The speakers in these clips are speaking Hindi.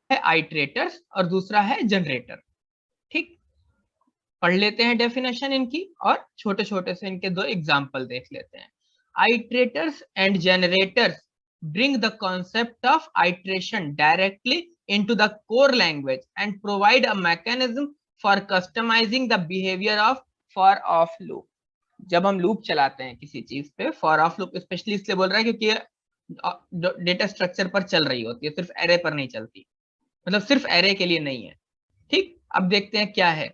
है आइट्रेटर्स और दूसरा है जनरेटर। ठीक, पढ़ लेते हैं डेफिनेशन इनकी और छोटे छोटे से इनके दो एग्जाम्पल देख लेते हैं। Iterators and generators bring the concept of iteration directly into the core language and provide a mechanism for customizing the behavior of for off loop। जब हम लूप चलाते हैं किसी चीज पे, फॉर ऑफ लूप स्पेशली इसलिए बोल रहा है क्योंकि ये डेटा स्ट्रक्चर पर चल रही होती है, सिर्फ एरे पर नहीं चलती, मतलब सिर्फ एरे के लिए नहीं है। ठीक, अब देखते हैं क्या है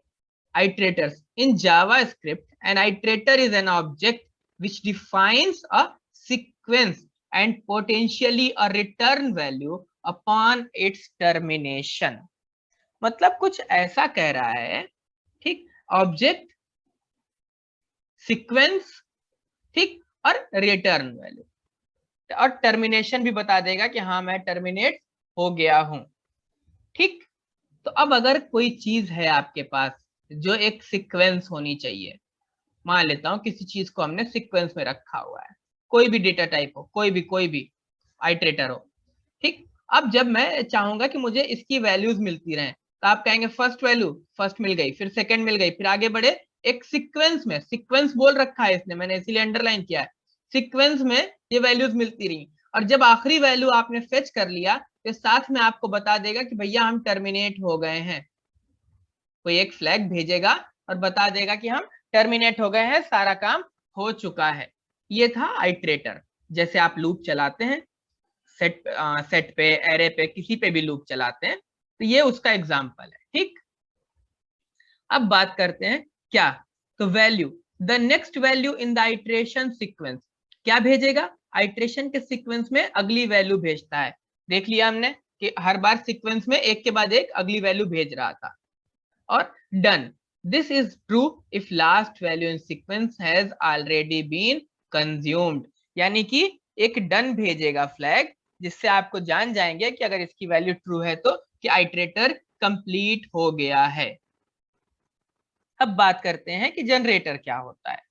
iterators in JavaScript। An iterator is an object which defines a sequence and potentially a return value upon its termination। मतलब कुछ ऐसा कह रहा है, ठीक, ऑब्जेक्ट, सीक्वेंस, ठीक, और रिटर्न वैल्यू, और टर्मिनेशन भी बता देगा कि हाँ मैं टर्मिनेट हो गया हूं। ठीक, तो अब अगर कोई चीज है आपके पास जो एक सीक्वेंस होनी चाहिए, मान लेता हूं किसी चीज को हमने सीक्वेंस में रखा हुआ है, कोई भी डेटा टाइप हो, कोई भी आइटरेटर हो। ठीक, अब जब मैं चाहूंगा कि मुझे इसकी वैल्यूज मिलती रहें, तो आप कहेंगे फर्स्ट वैल्यू फर्स्ट मिल गई, फिर सेकंड मिल गई, फिर आगे बढ़े एक सीक्वेंस में, सीक्वेंस बोल रखा है इसने, मैंने इसीलिए अंडरलाइन किया है, सीक्वेंस में ये वैल्यूज मिलती रही, और जब आखिरी वैल्यू आपने फेच कर लिया तो साथ में आपको बता देगा कि भैया हम टर्मिनेट हो गए हैं, कोई एक फ्लैग भेजेगा और बता देगा कि हम टर्मिनेट हो गए हैं, सारा काम हो चुका है। ये था आइट्रेटर। जैसे आप लूप चलाते हैं, सेट पे, एरे पे, किसी पे भी लूप चलाते हैं, तो ये उसका एग्जाम्पल है। ठीक, अब बात करते हैं क्या, तो value, the next value in the iteration sequence, क्या भेजेगा, आइट्रेशन के सीक्वेंस में अगली वैल्यू भेजता है। देख लिया हमने कि हर बार सीक्वेंस में एक के बाद एक अगली वैल्यू भेज रहा था। और done, this is true if last value in sequence has already been consumed, यानी कि एक डन भेजेगा फ्लैग, जिससे आपको जान जाएंगे कि अगर इसकी वैल्यू ट्रू है तो कि आइट्रेटर कंप्लीट हो गया है। अब बात करते हैं कि जनरेटर क्या होता है।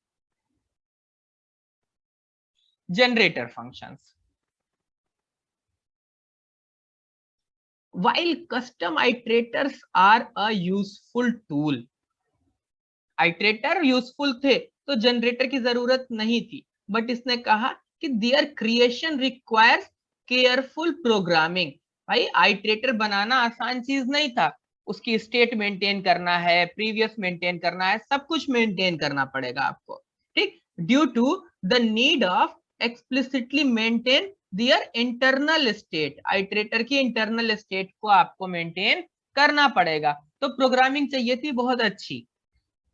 Generator functions, while custom iterators are a useful tool, iterator useful थे तो जनरेटर की जरूरत नहीं थी, बट इसने कहा कि their creation requires careful programming. भाई आइट्रेटर बनाना आसान चीज नहीं था, उसकी स्टेट मेंटेन करना है, प्रीवियस मेंटेन करना है, सब कुछ मेंटेन करना पड़ेगा आपको। ठीक, due to the need of explicitly maintain their internal state, iterator की इंटरनल स्टेट को आपको मेंटेन करना पड़ेगा, तो प्रोग्रामिंग चाहिए थी बहुत अच्छी।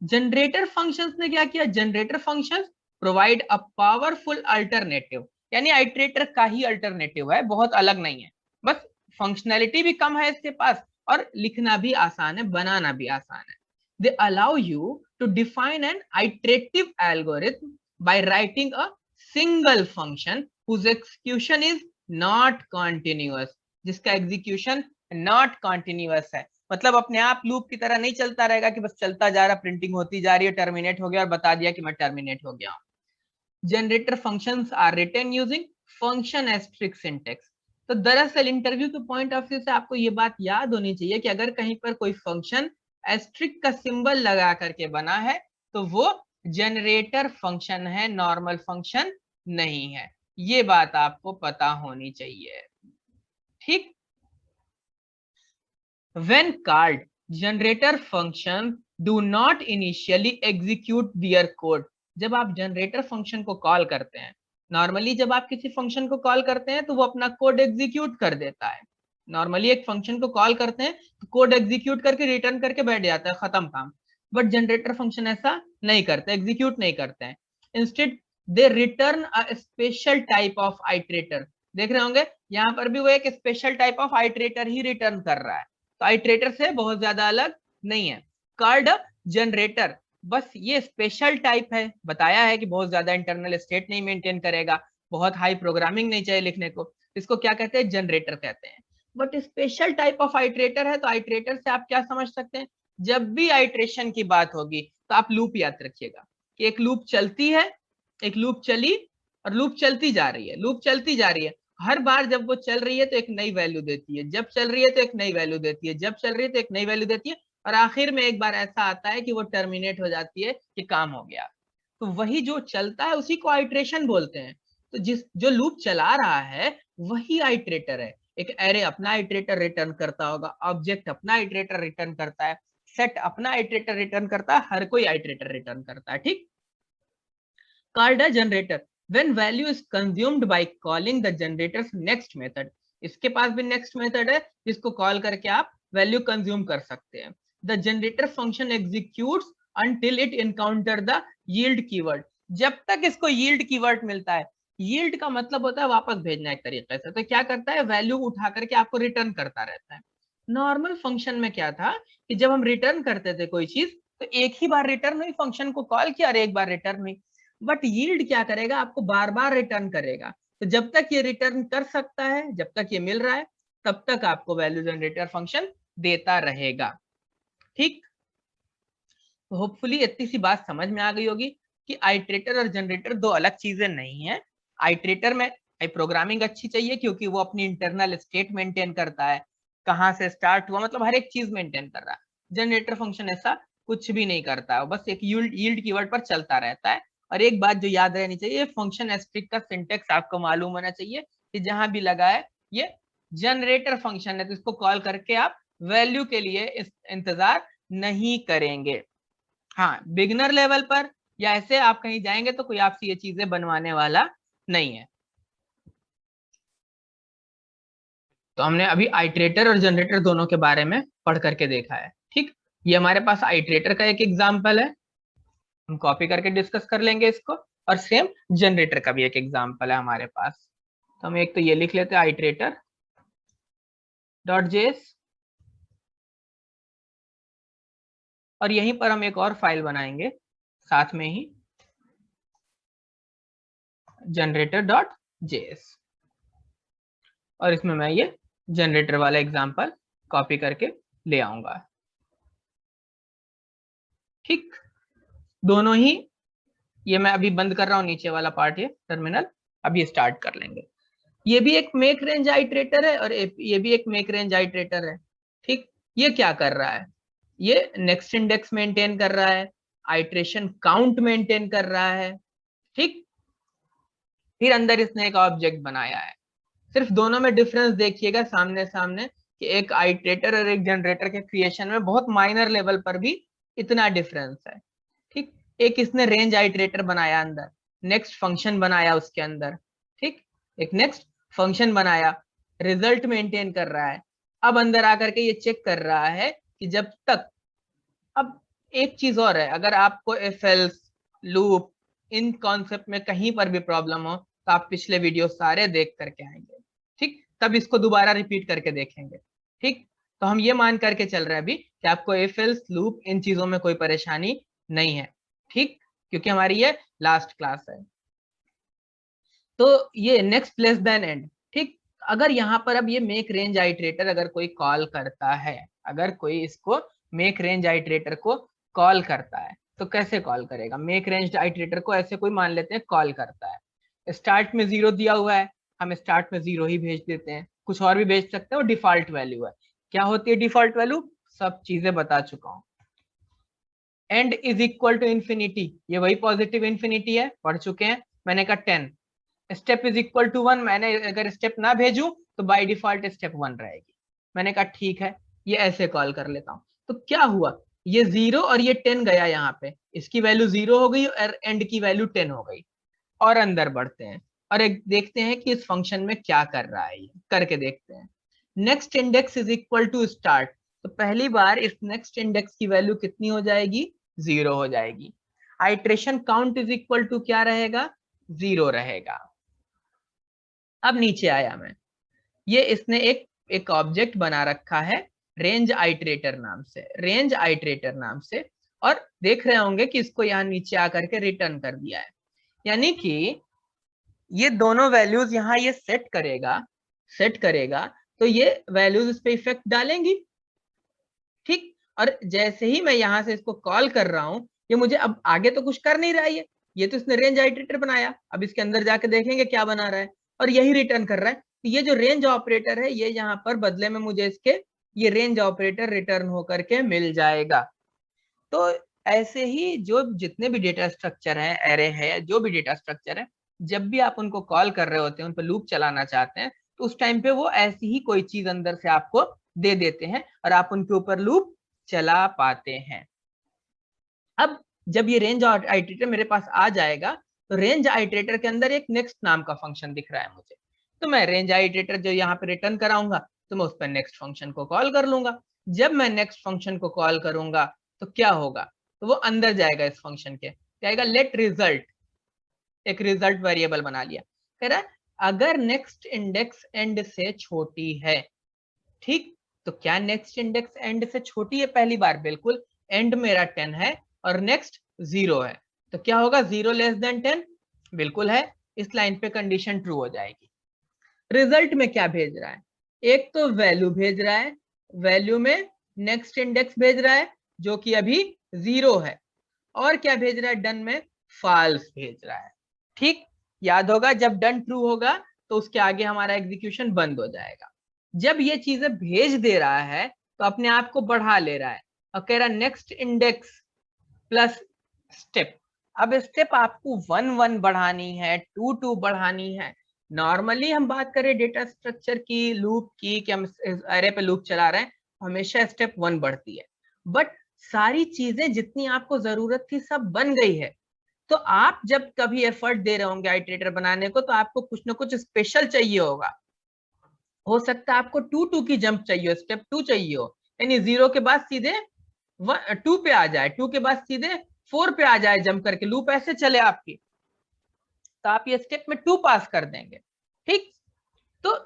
जनरेटर फंक्शंस ने क्या किया, generator functions provide a powerful alternative, यानी आइट्रेटर का ही अल्टरनेटिव है, बहुत अलग नहीं है, बस फंक्शनैलिटी भी कम है इसके पास और लिखना भी आसान है, बनाना भी आसान है। They allow you to define an iterative algorithm by writing a single function whose execution is not continuous, जिसका एग्जीक्यूशन नॉट कॉन्टिन्यूअस है, मतलब अपने आप लूप की तरह नहीं चलता रहेगा कि बस चलता जा रहा, प्रिंटिंग होती जा रही है, टर्मिनेट हो गया और बता दिया कि मैं टर्मिनेट हो गया हूं। Generator functions are written using function asterisk syntax. तो दरअसल इंटरव्यू के पॉइंट ऑफ व्यू से आपको ये बात याद होनी चाहिए कि अगर कहीं पर कोई फंक्शन एस्ट्रिक का सिंबल लगा करके बना है तो वो जनरेटर फंक्शन है, नॉर्मल फंक्शन नहीं है, ये बात आपको पता होनी चाहिए। ठीक, when called, generator function do not initially execute their code। जब आप जनरेटर फंक्शन को कॉल करते हैं, नॉर्मली जब आप किसी फंक्शन को कॉल करते हैं तो वो अपना कोड एग्जीक्यूट कर देता है, नॉर्मली एक फंक्शन को कॉल करते हैं तो कोड एग्जीक्यूट करके रिटर्न करके बैठ जाता है, खत्म काम। बट जनरेटर फंक्शन ऐसा नहीं करते, एग्जीक्यूट नहीं करते हैं, instead they return a special type of iterator. देख रहे होंगे यहाँ पर भी वो एक special type of iterator he return कर रहा है, तो आइट्रेटर से बहुत ज्यादा अलग नहीं है। कॉल्ड जनरेटर, बस ये स्पेशल टाइप है, बताया है कि बहुत ज्यादा इंटरनल स्टेट नहीं मेंटेन करेगा, बहुत हाई प्रोग्रामिंग नहीं चाहिए लिखने को, इसको क्या कहते हैं, जनरेटर कहते हैं। But special type of iterator है, तो आइट्रेटर से आप क्या समझ सकते हैं, जब भी आइट्रेशन की बात होगी तो आप लूप याद रखिएगा कि एक लूप चलती है, एक लूप चली और लूप चलती जा रही है, लूप चलती जा रही है, हर बार जब वो चल रही है तो एक नई वैल्यू देती है, जब चल रही है तो एक नई वैल्यू देती है, जब चल रही है तो एक नई वैल्यू देती है, और आखिर में एक बार ऐसा आता है कि वो टर्मिनेट हो जाती है कि काम हो गया। तो वही जो चलता है उसी को आइट्रेशन बोलते हैं। तो जिस जो लूप चला रहा है वही आइट्रेटर है। एक एरे अपना आइट्रेटर रिटर्न करता होगा, ऑब्जेक्ट अपना आइट्रेटर रिटर्न करता है, सेट अपना आइट्रेटर रिटर्न करता है, हर कोई आइट्रेटर रिटर्न करता है। ठीक। called a generator when value is consumed by calling the generator's next method। इसके पास भी नेक्स्ट मेथड है जिसको कॉल करके आप वैल्यू कंज्यूम कर सकते हैं। The generator function executes until it encounter the yield keyword। जब तक इसको yield keyword मिलता है, yield का मतलब होता है वापस भेजना एक तरीके से, तो क्या करता है वैल्यू उठा करके आपको रिटर्न करता रहता है। नॉर्मल फंक्शन में क्या था कि जब हम रिटर्न करते थे कोई चीज तो एक ही बार रिटर्न हुई, फंक्शन को कॉल किया और एक बार रिटर्न हुई। बट यील्ड क्या करेगा, आपको बार बार रिटर्न करेगा। तो जब तक ये रिटर्न कर सकता है, जब तक ये मिल रहा है, तब तक आपको वैल्यू जनरेटर फंक्शन देता रहेगा। ठीक। तो होपफुली इतनी सी बात समझ में आ गई होगी कि आइट्रेटर और जनरेटर दो अलग चीजें नहीं है। आइट्रेटर में प्रोग्रामिंग अच्छी चाहिए क्योंकि वो अपनी इंटरनल स्टेट मेंटेन करता है, कहाँ से स्टार्ट हुआ, मतलब हर एक चीज मेंटेन कर रहा है। जनरेटर फंक्शन ऐसा कुछ भी नहीं करता है, बस एक यील्ड कीवर्ड पर चलता रहता है। और एक बात जो याद रहनी चाहिए, फंक्शन एस्ट्रिक का सिंटेक्स आपको मालूम होना चाहिए कि जहां भी लगा है ये जनरेटर फंक्शन है, तो इसको कॉल करके आप वैल्यू के लिए इंतजार नहीं करेंगे। हाँ, बिगनर लेवल पर या ऐसे आप कहीं जाएंगे तो कोई आपसे ये चीजें बनवाने वाला नहीं है। तो हमने अभी आइट्रेटर और जनरेटर दोनों के बारे में पढ़ करके देखा है। ठीक। ये हमारे पास आइट्रेटर का एक एग्जाम्पल है, हम कॉपी करके डिस्कस कर लेंगे इसको, और सेम जनरेटर का भी एक एग्जाम्पल है हमारे पास। तो हम एक तो ये लिख लेते हैं आइट्रेटर डॉट जेएस, और यहीं पर हम एक और फाइल बनाएंगे साथ में ही, जनरेटर डॉट जेएस, और इसमें मैं ये जनरेटर वाला एग्जाम्पल कॉपी करके ले आऊंगा। ठीक। दोनों ही, ये मैं अभी बंद कर रहा हूँ नीचे वाला पार्ट, ये टर्मिनल, अभी स्टार्ट कर लेंगे। ये भी एक मेक रेंज आइट्रेटर है और ये भी एक मेक रेंज आइट्रेटर है। ठीक। ये क्या कर रहा है, ये नेक्स्ट इंडेक्स मेंटेन कर रहा है, आइट्रेशन काउंट मेंटेन कर रहा है। ठीक। फिर अंदर इसने एक ऑब्जेक्ट बनाया है। सिर्फ दोनों में डिफरेंस देखिएगा सामने सामने कि एक आइट्रेटर और एक जनरेटर के क्रिएशन में बहुत माइनर लेवल पर भी इतना डिफरेंस है। ठीक। एक इसने रेंज आइट्रेटर बनाया, अंदर नेक्स्ट फंक्शन बनाया उसके अंदर। ठीक। एक नेक्स्ट फंक्शन बनाया, रिजल्ट मेंटेन कर रहा है। अब अंदर आकर के ये चेक कर रहा है कि जब तक, अब एक चीज और है, अगर आपको if else loop in concept में कहीं पर भी प्रॉब्लम हो तो आप पिछले वीडियो सारे देख करके आएंगे। ठीक। तब इसको दोबारा रिपीट करके देखेंगे। ठीक। तो हम ये मान करके चल रहे हैं अभी कि आपको इफ एल्स लूप इन चीजों में कोई परेशानी नहीं है। ठीक। क्योंकि हमारी ये लास्ट क्लास है। तो ये नेक्स्ट लेस देन एंड। ठीक। अगर यहाँ पर अब ये मेक रेंज आइट्रेटर अगर कोई कॉल करता है, अगर कोई इसको मेक रेंज आइट्रेटर को कॉल करता है, तो कैसे कॉल करेगा? मेक रेंज आइट्रेटर को ऐसे कोई मान लेते हैं कॉल करता है, स्टार्ट में 0 दिया हुआ है, हम स्टार्ट में 0 ही भेज देते हैं, कुछ और भी भेज सकते हैं, वो डिफॉल्ट वैल्यू है। क्या होती है डिफॉल्ट वैल्यू? सब चीजें बता चुका हूँ। End is equal to infinity, ये वही पॉजिटिव इन्फिनिटी है, पढ़ चुके हैं। मैंने कहा 10, स्टेप इज इक्वल टू 1, मैंने अगर स्टेप ना भेजूं तो बाय डिफॉल्ट स्टेप 1 रहेगी। मैंने कहा ठीक है, ये ऐसे कॉल कर लेता हूं। तो क्या हुआ, ये 0 और ये 10 गया यहाँ पे, इसकी वैल्यू 0 हो गई और एंड की वैल्यू 10 हो गई। और अंदर बढ़ते हैं और एक देखते हैं कि इस फंक्शन में क्या कर रहा है, ये करके देखते हैं। Next index is equal to start, तो पहली बार इस नेक्स्ट इंडेक्स की वैल्यू कितनी हो जाएगी? 0 हो जाएगी। Iteration count is equal to क्या रहेगा? 0 रहेगा। अब नीचे आया मैं, ये इसने एक ऑब्जेक्ट बना रखा है रेंज आइट्रेटर नाम से, रेंज आइट्रेटर नाम से, और देख रहे होंगे कि इसको यहाँ नीचे आकर के रिटर्न कर दिया है। यानी कि ये दोनों वैल्यूज यहाँ ये सेट करेगा तो ये वैल्यूज इस पे इफेक्ट डालेंगी। ठीक। और जैसे ही मैं यहाँ से इसको कॉल कर रहा हूँ, ये मुझे अब आगे तो कुछ कर नहीं रहा है, ये तो इसने रेंज आइट्रेटर बनाया, अब इसके अंदर जाके देखेंगे क्या बना रहा है। और यही रिटर्न कर रहा है। तो ये जो रेंज ऑपरेटर है ये यहाँ पर बदले में मुझे इसके ये रेंज ऑपरेटर रिटर्न होकर के मिल जाएगा। तो ऐसे ही जो जितने भी डेटा स्ट्रक्चर है, एरे है, जो भी डेटा स्ट्रक्चर है, जब भी आप उनको कॉल कर रहे होते हैं, उन पर लूप चलाना चाहते हैं, तो उस टाइम पे वो ऐसी ही कोई चीज अंदर से आपको दे देते हैं और आप उनके ऊपर लूप चला पाते हैं। अब जब ये रेंज आइटरेटर मेरे पास आ जाएगा तो रेंज आइटरेटर के अंदर एक नेक्स्ट नाम का फंक्शन दिख रहा है मुझे, तो मैं रेंज आइटरेटर जो यहाँ पे रिटर्न कराऊंगा तो मैं उस पर नेक्स्ट फंक्शन को कॉल कर लूंगा। जब मैं नेक्स्ट फंक्शन को कॉल करूंगा तो क्या होगा, तो वो अंदर जाएगा इस फंक्शन के, क्या आएगा, लेट रिजल्ट, एक रिजल्ट वेरिएबल बना लिया। कह रहा है अगर नेक्स्ट इंडेक्स एंड से छोटी है, ठीक, तो क्या नेक्स्ट इंडेक्स एंड से छोटी है, पहली बार बिल्कुल, एंड मेरा 10 है और नेक्स्ट 0 है, तो क्या होगा, 0 लेस देन 10, बिल्कुल है, इस लाइन पे कंडीशन ट्रू हो जाएगी। रिजल्ट में क्या भेज रहा है, एक तो वैल्यू भेज रहा है, वैल्यू में नेक्स्ट इंडेक्स भेज रहा है जो कि अभी 0 है, और क्या भेज रहा है, डन में फॉल्स भेज रहा है। ठीक, याद होगा जब डन ट्रू होगा तो उसके आगे हमारा एग्जीक्यूशन बंद हो जाएगा। जब ये चीजें भेज दे रहा है तो अपने आप को बढ़ा ले रहा है और कह रहा है नेक्स्ट इंडेक्स प्लस स्टेप। अब स्टेप आपको 1 1 बढ़ानी है, 2 2 बढ़ानी है। नॉर्मली हम बात करें डेटा स्ट्रक्चर की, लूप की, कि हम एरे पे लूप चला रहे हैं, हमेशा स्टेप 1 बढ़ती है, बट सारी चीजें जितनी आपको जरूरत थी सब बन गई है। तो आप जब कभी एफर्ट दे रहे होंगे आइटरेटर बनाने को तो आपको कुछ ना कुछ स्पेशल चाहिए होगा। हो सकता है आपको 2 2 की जंप चाहिए हो, स्टेप 2 चाहिए हो, यानी 0 के बाद सीधे 2 पे आ जाए, 2 के बाद सीधे 4 पे आ जाए जंप करके, लूप ऐसे चले आपकी, तो आप ये स्टेप में 2 पास कर देंगे। ठीक, तो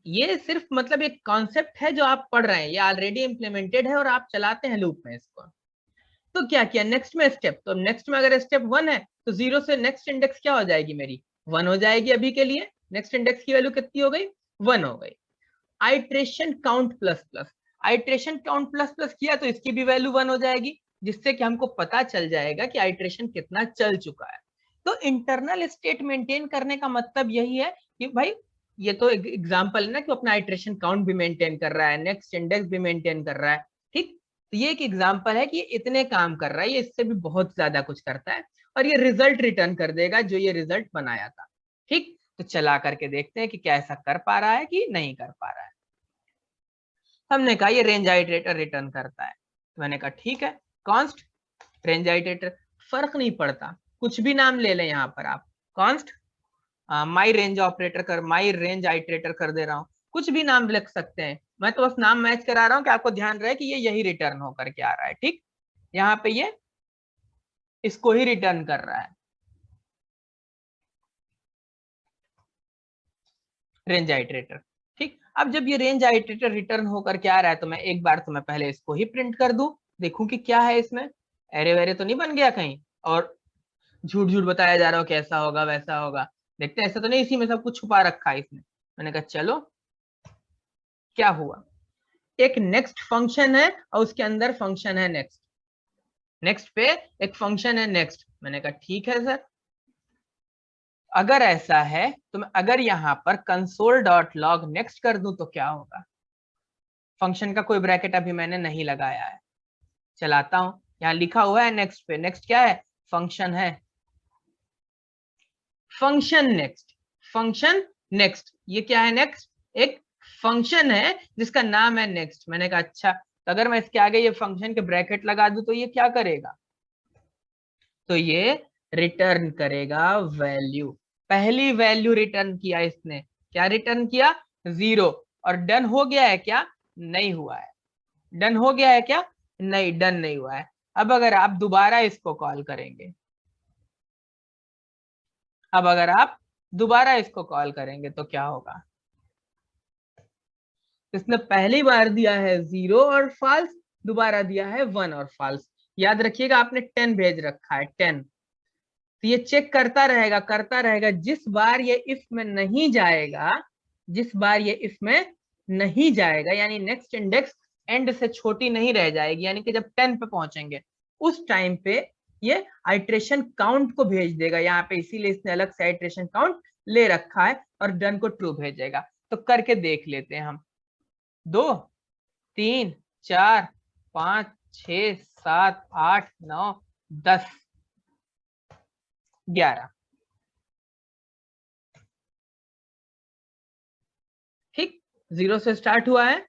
ये सिर्फ मतलब एक कॉन्सेप्ट है जो आप पढ़ रहे हैं, ये ऑलरेडी इंप्लीमेंटेड है और आप चलाते हैं लूप में इसको। तो क्या किया नेक्स्ट में स्टेप, तो नेक्स्ट में अगर स्टेप 1 है तो 0 से नेक्स्ट इंडेक्स क्या हो जाएगी मेरी, 1 हो जाएगी। अभी के लिए नेक्स्ट इंडेक्स की वैल्यू कितनी हो गई, 1 हो गई। Iteration count plus plus, iteration count plus plus किया तो इसकी भी वैल्यू 1 हो जाएगी, जिससे कि हमको पता चल जाएगा कि आइट्रेशन कितना चल चुका है। तो इंटरनल स्टेट मेंटेन करने का मतलब यही है कि भाई ये तो एग्जांपल है ना कि अपना आइट्रेशन काउंट भी मेंटेन कर रहा है, नेक्स्ट इंडेक्स भी मेंटेन कर रहा है। ठीक, तो ये एक एग्जांपल है कि ये इतने काम कर रहा है, ये इससे भी बहुत ज्यादा कुछ करता है और ये रिजल्ट रिटर्न कर देगा जो ये रिजल्ट बनाया था। ठीक, तो चला करके देखते हैं कि क्या ऐसा कर पा रहा है कि नहीं कर पा रहा है। हमने कहा ये रेंज आइटरेटर रिटर्न करता है, तो मैंने कहा ठीक है, कॉन्स्ट रेंज आइटरेटर, फर्क नहीं पड़ता, कुछ भी नाम ले लें यहाँ पर आप, कॉन्स्ट माई रेंज ऑपरेटर कर, माई रेंज आइटरेटर कर दे रहा हूँ, कुछ भी नाम लिख सकते हैं, मैं तो बस नाम मैच करा रहा हूँ कि आपको ध्यान रहे कि ये यही रिटर्न होकर के आ रहा है। ठीक, यहाँ पे ये इसको ही रिटर्न कर रहा है, रेंज आइटरेटर। ठीक, अब जब ये रेंज आइटरेटर रिटर्न होकर के आ रहा है तो मैं एक बार तो मैं पहले इसको ही प्रिंट कर दूं, देखूं कि क्या है इसमें, एरे वेरे तो नहीं बन गया कहीं और झूठ झूठ बताया जा रहा हो कैसा होगा वैसा होगा, देखते हैं ऐसा तो नहीं इसी में सब कुछ छुपा रखा है इसमें। मैंने कहा चलो क्या हुआ, एक नेक्स्ट फंक्शन है और उसके अंदर फंक्शन है नेक्स्ट, नेक्स्ट पे एक फंक्शन है नेक्स्ट। मैंने कहा ठीक है सर, अगर ऐसा है तो मैं अगर यहाँ पर कंसोल डॉट लॉग नेक्स्ट कर दूं तो क्या होगा, फंक्शन का कोई ब्रैकेट अभी मैंने नहीं लगाया है, चलाता हूं, यहाँ लिखा हुआ है नेक्स्ट पे, नेक्स्ट क्या है, फंक्शन है, फंक्शन नेक्स्ट, फंक्शन नेक्स्ट, ये क्या है नेक्स्ट, एक फंक्शन है जिसका नाम है नेक्स्ट। मैंने कहा अच्छा, तो अगर मैं इसके आगे ये फंक्शन के ब्रैकेट लगा दूं तो ये क्या करेगा, तो ये रिटर्न करेगा वैल्यू, पहली वैल्यू रिटर्न किया इसने, क्या रिटर्न किया, 0, और डन हो गया है क्या, नहीं हुआ है, डन हो गया है क्या, नहीं डन नहीं हुआ है। अब अगर आप दोबारा इसको कॉल करेंगे, अब अगर आप दोबारा इसको कॉल करेंगे तो क्या होगा, इसने पहली बार दिया है 0 और फॉल्स, दोबारा दिया है 1 और फॉल्स। याद रखिएगा आपने 10 भेज रखा है, 10, तो ये चेक करता रहेगा करता रहेगा, जिस बार ये इफ में नहीं जाएगा, जिस बार ये इफ में नहीं जाएगा यानी नेक्स्ट इंडेक्स एंड से छोटी नहीं रह जाएगी, यानी कि जब 10 पे पहुंचेंगे उस टाइम पे ये आइट्रेशन काउंट को भेज देगा यहाँ पे, इसीलिए इसने अलग से आइट्रेशन काउंट ले रखा है और डन को ट्रू भेजेगा। तो करके देख लेते हैं हम। 2 3 4 5 6 7 8 9 10 11। ठीक, 0 से स्टार्ट हुआ है,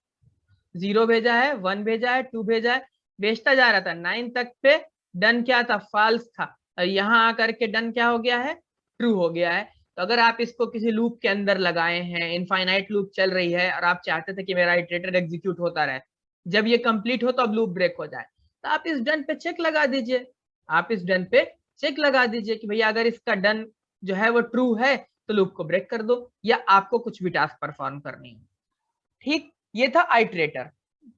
0 भेजा है, 1 भेजा है, 2 भेजा है, भेजता जा रहा था 9 तक पे। डन क्या था, फॉल्स था, और यहाँ आकर के डन क्या हो गया है, ट्रू हो गया है। तो अगर आप इसको किसी लूप के अंदर लगाए हैं, इनफाइनाइट लूप चल रही है और आप चाहते थे कि मेरा इटरेटर एग्जीक्यूट होता रहे, जब ये कंप्लीट हो तो अब लूप ब्रेक हो जाए, तो आप इस डन पे चेक लगा दीजिए। आप इस डन पे चेक लगा दीजिए कि भैया अगर इसका डन जो है वो ट्रू है तो लूप को ब्रेक कर दो, या आपको कुछ भी टास्क परफॉर्म करनी है। ठीक, ये था आइटरेटर।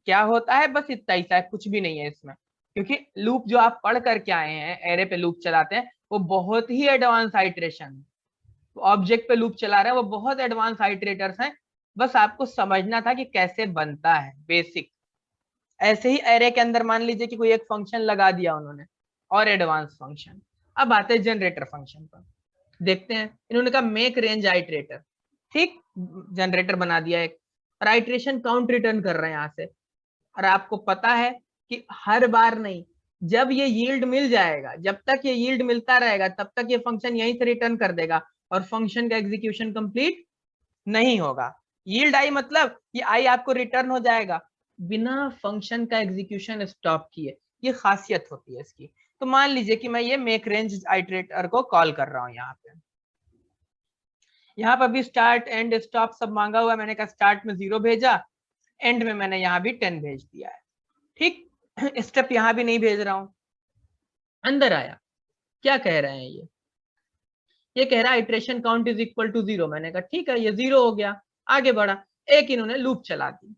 क्या होता है, बस इतना ही सा है, कुछ भी नहीं है इसमें। क्योंकि लूप जो आप पढ़ करके आए हैं, एरे पे लूप चलाते हैं, वो बहुत ही एडवांस आइटरेशन, ऑब्जेक्ट पे लूप चला रहे हैं, वो बहुत एडवांस आइटरेटर्स हैं। बस आपको समझना था कि कैसे बनता है, बेसिक। ऐसे ही एरे के अंदर मान लीजिए कि कोई एक फंक्शन लगा दिया उन्होंने, और एडवांस फंक्शन। अब आते हैं जनरेटर फंक्शन पर, देखते हैं। इन्होंने कहा मेक रेंज आइटरेटर। ठीक, जनरेटर बना दिया एक, और आइटरेशन काउंट रिटर्न कर रहे हैं यहाँ से। और आपको पता है कि हर बार नहीं, जब ये यील्ड मिल जाएगा, जब तक ये यील्ड मिलता रहेगा तब तक ये फंक्शन यहीं से रिटर्न कर देगा, और फंक्शन का एग्जीक्यूशन कंप्लीट नहीं होगा। यील्ड आई मतलब ये आई आपको रिटर्न हो जाएगा बिना फंक्शन का एग्जीक्यूशन स्टॉप किए। ये खासियत होती है इसकी। तो मान लीजिए कि मैं ये मेक रेंज आइटरेटर को कॉल कर रहा हूँ यहाँ पे। यहाँ पर भी स्टार्ट एंड स्टॉप सब मांगा हुआ है। मैंने कहा स्टार्ट में 0 भेजा, एंड में मैंने यहाँ भी 10 भेज दिया है। ठीक, स्टेप यहाँ भी नहीं भेज रहा हूँ। अंदर आया, क्या कह रहे हैं ये कह रहा है iteration count is equal to 0। मैंने कहा ठीक है, ये 0 हो गया। आगे बढ़ा, एक इन्होंने लूप चला दी।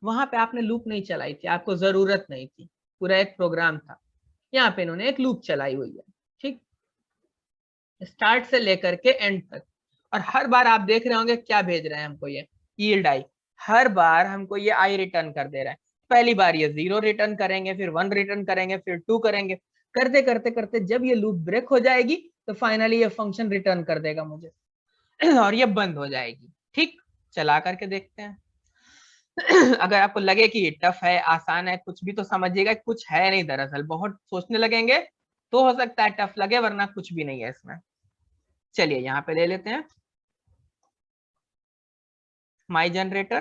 वहां पे आपने लूप नहीं चलाई थी, आपको जरूरत नहीं थी, पूरा एक प्रोग्राम था। यहाँ पे इन्होंने एक लूप चलाई हुई है। ठीक, स्टार्ट से लेकर के एंड तक, और हर बार आप देख रहे होंगे क्या भेज रहे हैं हमको, ये यील्ड आई। हर बार हमको ये आई रिटर्न कर दे रहा है। पहली बार ये 0 रिटर्न करेंगे, फिर 1 रिटर्न करेंगे, फिर 2 करेंगे, करते करते करते जब ये लूप ब्रेक हो जाएगी तो फाइनली ये फंक्शन रिटर्न कर देगा मुझे, और ये बंद हो जाएगी। ठीक, चला करके देखते हैं। अगर आपको लगे कि ये टफ है, आसान है, कुछ भी, तो समझिएगा कुछ है नहीं। दरअसल बहुत सोचने लगेंगे तो हो सकता है टफ लगे, वरना कुछ भी नहीं है इसमें। चलिए यहाँ पे ले लेते हैं माई जनरेटर।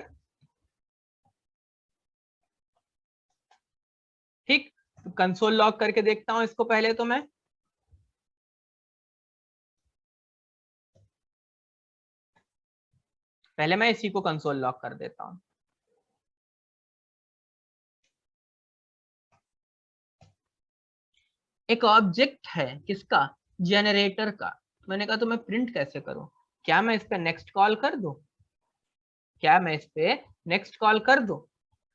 ठीक, तो कंसोल लॉग करके देखता हूं इसको पहले तो मैं। पहले मैं इसी को कंसोल लॉग कर देता हूं। एक ऑब्जेक्ट है किसका, जनरेटर का। मैंने कहा तो मैं प्रिंट कैसे करूं, क्या मैं इस पे नेक्स्ट कॉल कर दूं, क्या मैं इस पे नेक्स्ट कॉल कर दूं?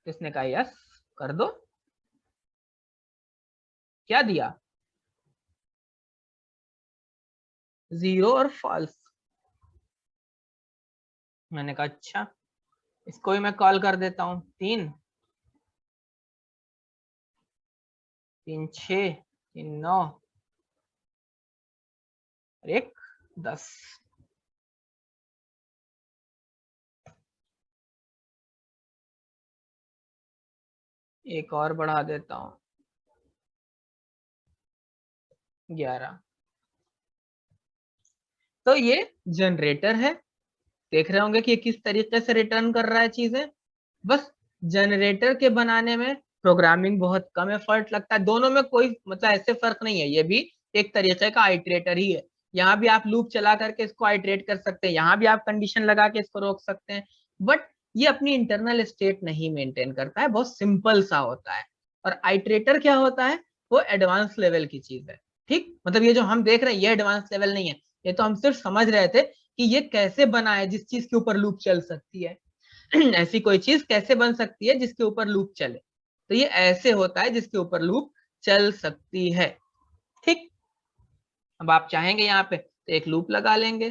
इसने कहा यस कर दो। क्या दिया, 0 और फॉल्स। मैंने कहा अच्छा, इसको भी मैं कॉल कर देता हूँ। 3 3 6 3 9 1 10। एक और बढ़ा देता हूँ, 11। तो ये जनरेटर है। देख रहे होंगे कि ये किस तरीके से रिटर्न कर रहा है चीजें। बस जनरेटर के बनाने में प्रोग्रामिंग बहुत कम एफर्ट लगता है। दोनों में कोई मतलब ऐसे फर्क नहीं है, ये भी एक तरीके का आइटरेटर ही है। यहाँ भी आप लूप चला करके इसको आइटरेट कर सकते हैं, यहाँ भी आप कंडीशन लगा के इसको रोक सकते हैं, बट ये अपनी इंटरनल स्टेट नहीं मेंटेन करता है, बहुत सिंपल सा होता है। और आइटरेटर क्या होता है, वो एडवांस लेवल की चीज है। ठीक, मतलब ये जो हम देख रहे हैं ये एडवांस लेवल नहीं है, ये तो हम सिर्फ समझ रहे थे कि ये कैसे बना है जिस चीज के ऊपर लूप चल सकती है। ऐसी कोई चीज कैसे बन सकती है जिसके ऊपर लूप चले, तो ये ऐसे होता है जिसके ऊपर लूप चल सकती है। ठीक, अब आप चाहेंगे यहाँ पे तो एक लूप लगा लेंगे।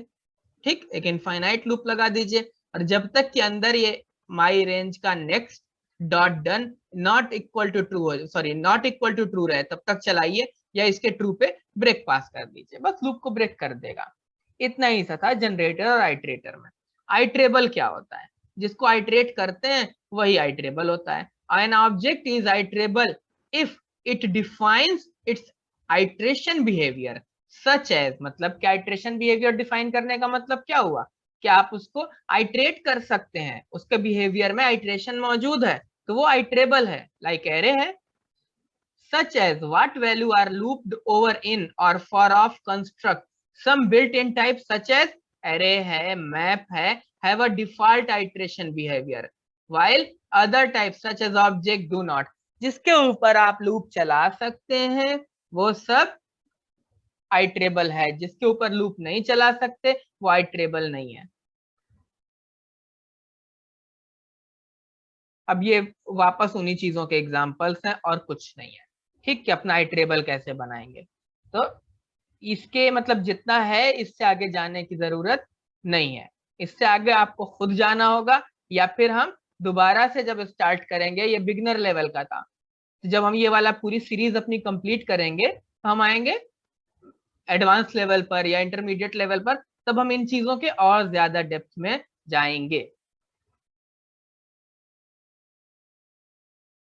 ठीक, एक इनफाइनाइट लूप लगा दीजिए, और जब तक के अंदर ये माई रेंज का next dot done not equal to true हो, sorry not equal to true रहे, तब तक चलाइए, या इसके ट्रू पे ब्रेक पास कर दीजिए, बस लूप को ब्रेक कर देगा। इतना ही सा था जनरेटर और आइट्रेटर में। आइट्रेबल क्या होता है? जिसको आइट्रेट करते हैं वही आइट्रेबल होता है। An object is iterable if it defines its iteration behaviour such as, मतलब क्या आइट्रेशन बिहेवियर डिफाइन करने का मतलब क्या हुआ? कि आप उसको आइट्रेट कर सकते हैं, उसके बिहेवियर में आइट्रेशन मौजूद है, तो वो आइट्रेबल है। लाइक एरे है, such as what value are looped over in or for of construct some built-in type such as array है, map है, have a default iteration behavior while other types such as object do not। जिसके ऊपर आप लूप चला सकते हैं वो सब आइट्रेबल है, जिसके ऊपर लूप नहीं चला सकते वो आइट्रेबल नहीं है। अब ये वापस उन्हीं चीजों के एग्जांपल्स हैं और कुछ नहीं है। ठीक, कि अपना आइट्रेबल कैसे बनाएंगे। तो इसके मतलब जितना है इससे आगे जाने की जरूरत नहीं है। इससे आगे आपको खुद जाना होगा, या फिर हम दोबारा से जब स्टार्ट करेंगे, ये बिगनर लेवल का था, तो जब हम ये वाला पूरी सीरीज अपनी कंप्लीट करेंगे तो हम आएंगे एडवांस लेवल पर या इंटरमीडिएट लेवल पर, तब हम इन चीजों के और ज्यादा डेप्थ में जाएंगे।